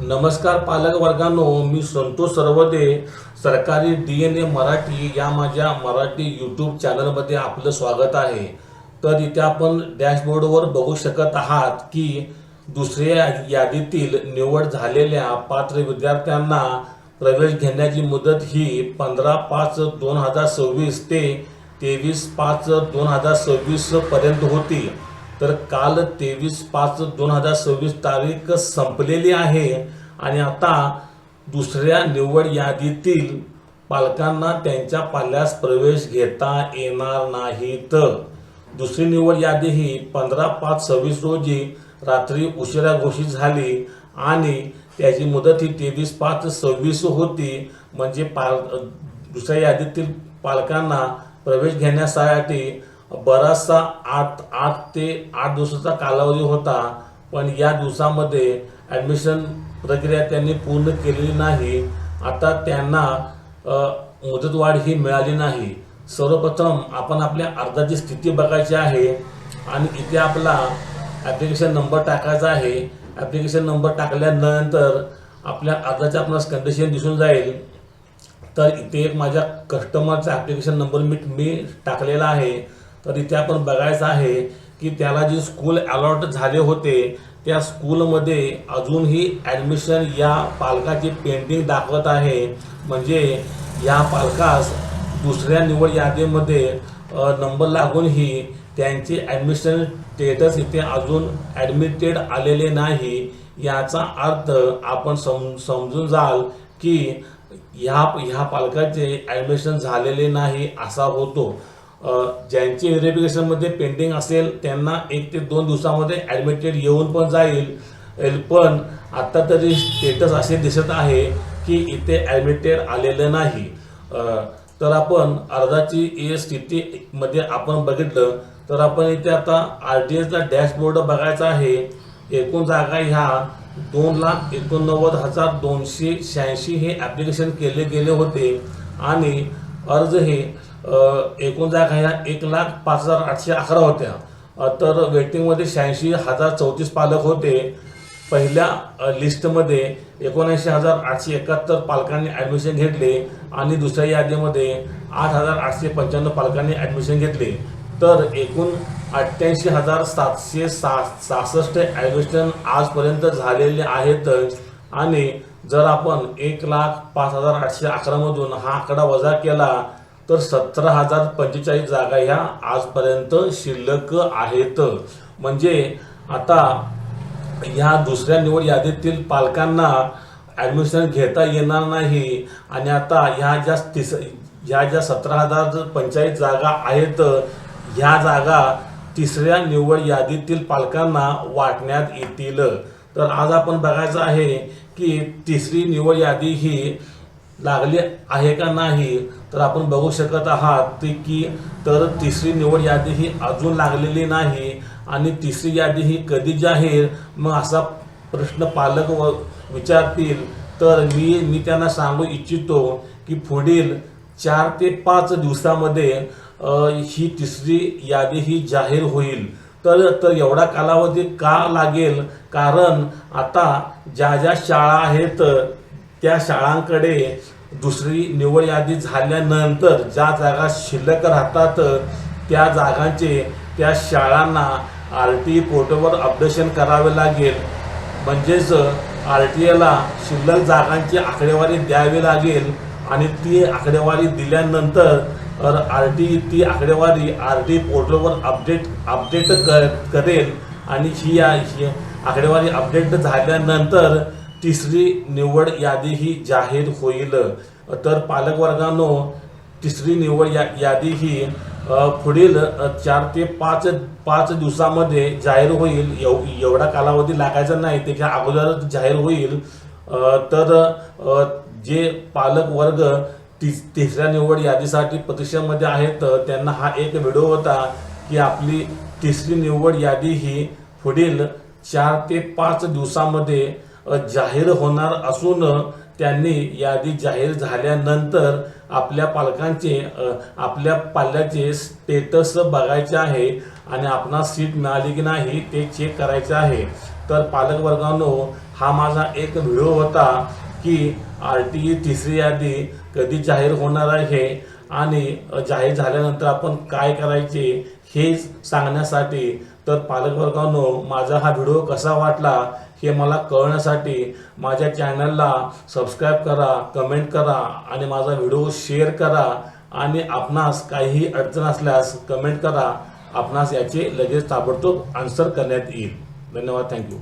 नमस्कार पालक वर्गांनो, मी संतोष सरवदे सरकारी DNA मराठी या माझ्या मराठी यूट्यूब चॅनलमध्ये आपलं स्वागत आहे। तर इथे आपण डॅशबोर्डवर बघू शकत आहात की दुसऱ्या यादीतील निवड झालेल्या पात्र विद्यार्थ्यांना प्रवेश घेण्याची मुदत ही 15/5/2026 ते 23/5/2026 पर्यंत होती। तर काल 23/5/2026 तारीख संपलेली आहे आणि आता दुसऱ्या निवड यादीतील पालकांना त्यांच्या पाल्यास प्रवेश घेता येणार नाहीत। दुसरी निवड यादी ही 15/5/26 रोजी रात्री उशिरा घोषित झाली आणि त्याची मुदत ही 23/5/26 होती। म्हणजे दुसऱ्या यादीतील पालकांना प्रवेश घेण्यासाठी बराचसा 8 ते 8 दिवसाचा कालावधी होता, पण या दिवसामध्ये ॲडमिशन प्रक्रिया त्यांनी पूर्ण केलेली नाही। आता त्यांना मुदतवाढ ही मिळाली नाही। सर्वप्रथम आपण आपल्या अर्जाची स्थिती बघायची आहे आणि इथे आपला ॲप्लिकेशन नंबर टाकायचा आहे। ॲप्लिकेशन नंबर टाकल्यानंतर आपल्या अर्जाच्या आपणास कंडिशन दिसून जाईल। तर इथे एक माझ्या कस्टमरचा ॲप्लिकेशन नंबर मी टाकलेला आहे। तर इथे आपण बघायचं आहे की त्याला जे स्कूल अलॉट झाले होते त्या स्कूलमध्ये अजूनही ॲडमिशन या पालकाची पेंडिंग दाखवत आहे। म्हणजे या पालकास दुसऱ्या निवड यादीमध्ये नंबर लागूनही त्यांचे ॲडमिशन स्टेटस इथे अजून ॲडमिटेड आलेले नाही। याचा अर्थ आपण समजून जाल की ह्या पालकाचे ॲडमिशन झालेले नाही असा होतो। ज्यांचे व्हेरिफिकेशनमध्ये पेंडिंग असेल त्यांना 1 ते 2 दिवसामध्ये ॲडमिटेड येऊन पण जाईल, पण आता तरी स्टेटस असे दिसत आहे की इथे ॲडमिटेड आलेलं नाही। तर आपण अर्जाची स्थितीमध्ये आपण बघितलं तर आपण इथे आता RTIचा डॅशबोर्ड बघायचा आहे। एकूण जागा ह्या 2,89,286 हे ॲप्लिकेशन केले गेले होते आणि अर्ज हे एकूण जागा ह्या 1,05,811 होत्या। तर वेटिंगमध्ये 86,034 पालक होते। पहिल्या लिस्टमध्ये 79,871 पालकांनी ॲडमिशन घेतले आणि दुसऱ्या यादीमध्ये 8,895 पालकांनी ॲडमिशन घेतले। तर एकूण 88,766 ॲडमिशन आजपर्यंत झालेले आहेत आणि जर आपण 1,05,811 मधून हा आकडा वजा केला तर 17,045 जागा ह्या आजपर्यंत शिल्लक आहेत। म्हणजे आता ह्या दुसऱ्या निवड यादीतील पालकांना ॲडमिशन घेता येणार नाही आणि आता ह्या ज्या 17,045 जागा आहेत ह्या जागा तिसऱ्या निवड यादीतील पालकांना वाटण्यात येतील। तर आज आपण बघायचं आहे की तिसरी निवड यादी ही लागली आहे का नाही। तर आपण बघू शकत आहात की तर तिसरी निवड यादी ही अजून लागलेली नाही आणि तिसरी यादी ही कधी जाहीर, मग असा प्रश्न पालक विचारतील। तर मी त्यांना सांगू इच्छितो की पुढील 4 ते 5 दिवसामध्ये ही तिसरी यादी ही जाहीर होईल। तर एवढा कालावधी का लागेल, कारण आता ज्या शाळा आहेत त्या शाळांकडे दुसरी निवड यादी झाल्यानंतर ज्या जागा शिल्लक राहतात त्या जागांचे त्या शाळांना RTI पोर्टलवर अपडेशन करावे लागेल। म्हणजेच RTIला शिल्लक जागांची आकडेवारी द्यावी लागेल आणि ती आकडेवारी दिल्यानंतर RTI ती आकडेवारी RTI पोर्टलवर अपडेट करेल आणि ही आकडेवारी अपडेट झाल्यानंतर तिसरी निवड यादी ही जाहीर होईल। तर पालक वर्गांनो, तिसरी निवड यादी ही पुढील 4 ते 5 दिवसामध्ये जाहीर होईल। एवढा कालावधी लागायचा नाही, त्याच्या अगोदरच जाहीर होईल। तर जे पालक वर्ग तिसऱ्या निवड यादीसाठी प्रतीक्षेमध्ये आहेत त्यांना हा एक व्हिडिओ होता की आपली तिसरी निवड यादी ही पुढील 4 ते 5 दिवसामध्ये जाहीर होणार असून त्यांनी यादी जाहीर झाल्यानंतर आपल्या पाल्याचे स्टेटस बघायचे आहे आणि आपणास सीट मिळाली की नाही ते चेक करायचे आहे। तर पालक वर्गांनो, हा माझा एक व्हिडिओ होता की RTE तिसरी यादी कधी जाहीर होणार आहे आणि जाहीर झाल्यानंतर आपण काय करायचे हे सांगण्यासाठी। तर पालकवर्गांनो, माझा हा व्हिडिओ कसा वाटला हे मला कळण्यासाठी माझ्या चॅनलला सबस्क्राईब करा, कमेंट करा आणि माझा व्हिडिओ शेअर करा। आणि आपणास काही अडचण असल्यास कमेंट करा, आपणास याचे लगेच ताबडतोब आन्सर करण्यात येईल। धन्यवाद, थँक्यू।